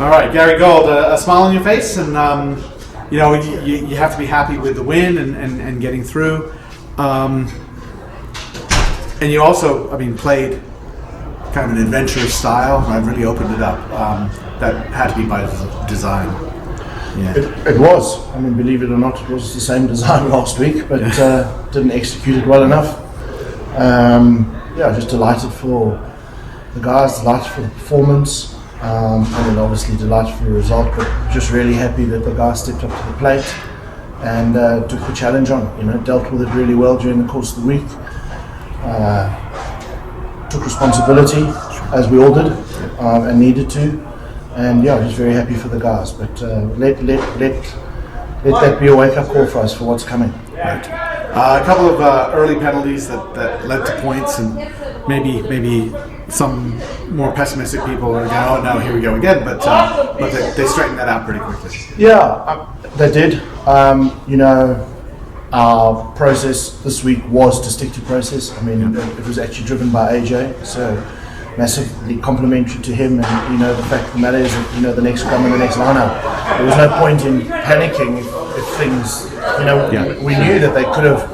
All right, Gary Gold, a smile on your face, and you have to be happy with the win and getting through. And you also, played kind of an adventurous style. I've really opened it up. That had to be by design. Yeah. It was. Believe it or not, it was the same design last week, but didn't execute it well enough. Just delighted for the guys, delighted for the performance, and then obviously delighted for the result, but just really happy that the guys stepped up to the plate and took the challenge on. Dealt with it really well during the course of the week. Took responsibility, as we all did, and needed to. And just very happy for the guys. But let that be a wake-up call for us for what's coming. Right. A couple of early penalties that led to points, and maybe some more pessimistic people are going, "Oh no, here we go again." But they straightened that out pretty quickly. Yeah, they did. Our process this week was to stick to process. It was actually driven by AJ, so massively complimentary to him, and the fact of the matter is that the next scrum and the next line-up, there was no point in panicking if things, we knew that they could have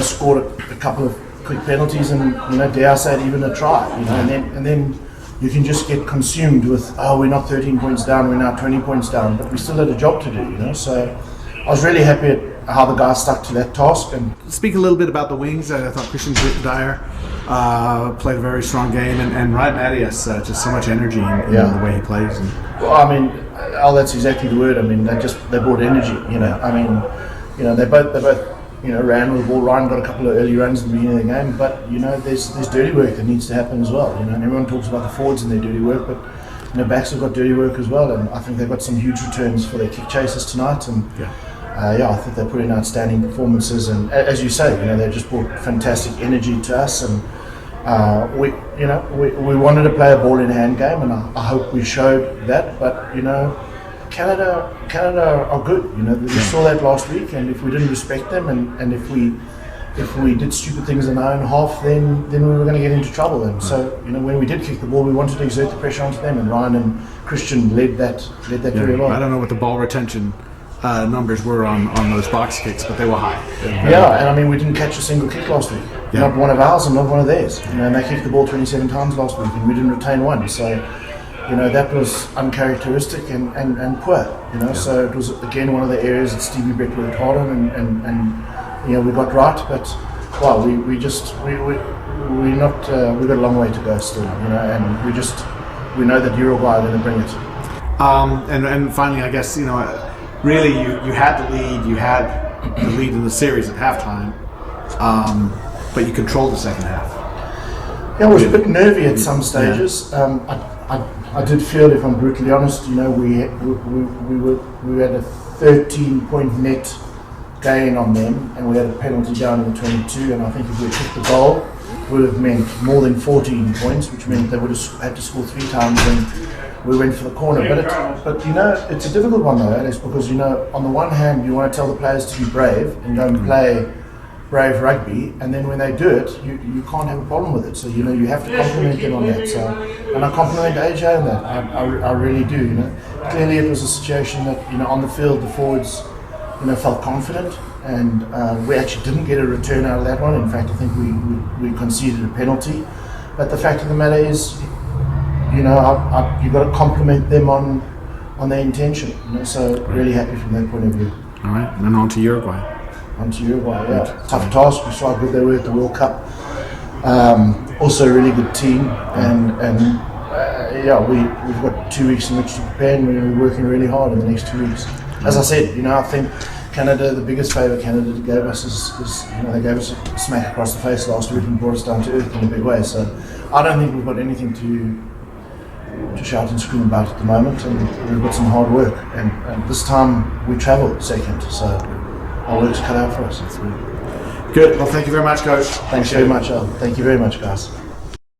scored a couple of quick penalties and dare I say it, even a try, and then you can just get consumed with, we're not 13 points down, we're now 20 points down, but we still had a job to do, so I was really happy at how the guys stuck to that task. And speak a little bit about the wings. I thought Christian Dyer played a very strong game, and Ryan Mattias, just so much energy in the way he plays. That's exactly the word. They brought energy. They both ran with the ball. Ryan got a couple of early runs at the beginning of the game, but there's dirty work that needs to happen as well. And everyone talks about the forwards and their dirty work, but backs have got dirty work as well, and I think they've got some huge returns for their kick chasers tonight. And I think they put in outstanding performances, and as you say, they just brought fantastic energy to us, and we wanted to play a ball in hand game, and I hope we showed that. But Canada are good. We saw that last week, and if we didn't respect them, and if we did stupid things in our own half, then we were going to get into trouble. And so when we did kick the ball, we wanted to exert the pressure onto them, and Ryan and Christian led that very well. I don't know what the ball retention numbers were on those box kicks, but they were high. And we didn't catch a single kick last week. Not one of ours and not one of theirs. And they kicked the ball 27 times last week, and we didn't retain one. So, that was uncharacteristic and poor. So it was again one of the areas that Stevie Brett worked hard on, and we got right. But we got a long way to go still. And we know that Uruguay are going to bring it. And finally, I guess really, you had the lead. You had the lead in the series at halftime, but you controlled the second half. Yeah, I was a bit nervy at some stages. I did feel, if I'm brutally honest, we had a 13-point net gain on them, and we had a penalty down in the 22. And I think if we kicked the goal, it would have meant more than 14 points, which meant they would have had to score 3 times. And we went for the corner, but it's a difficult one though, Alex, because on the one hand you want to tell the players to be brave and go and play brave rugby, and then when they do it, you can't have a problem with it. So you have to compliment them on that. So, and I compliment AJ on that. I really do. Clearly it was a situation that on the field the forwards felt confident, and we actually didn't get a return out of that one. In fact, I think we conceded a penalty. But the fact of the matter is, you've got to compliment them on their intention. So really happy from that point of view. All right, and then on to Uruguay. Tough task. We saw how good they were at the World Cup. Also a really good team, and we've got 2 weeks in which to prepare, and we're working really hard in the next 2 weeks. As I said, I think Canada, the biggest favour Canada gave us is they gave us a smack across the face last week and brought us down to earth in a big way. So I don't think we've got anything to shout and scream about at the moment, and we've got some hard work, and this time we travelled second, so our work's cut out for us. Good. Well, thank you very much, Coach. Thanks very much, Al. Thank you very much, guys.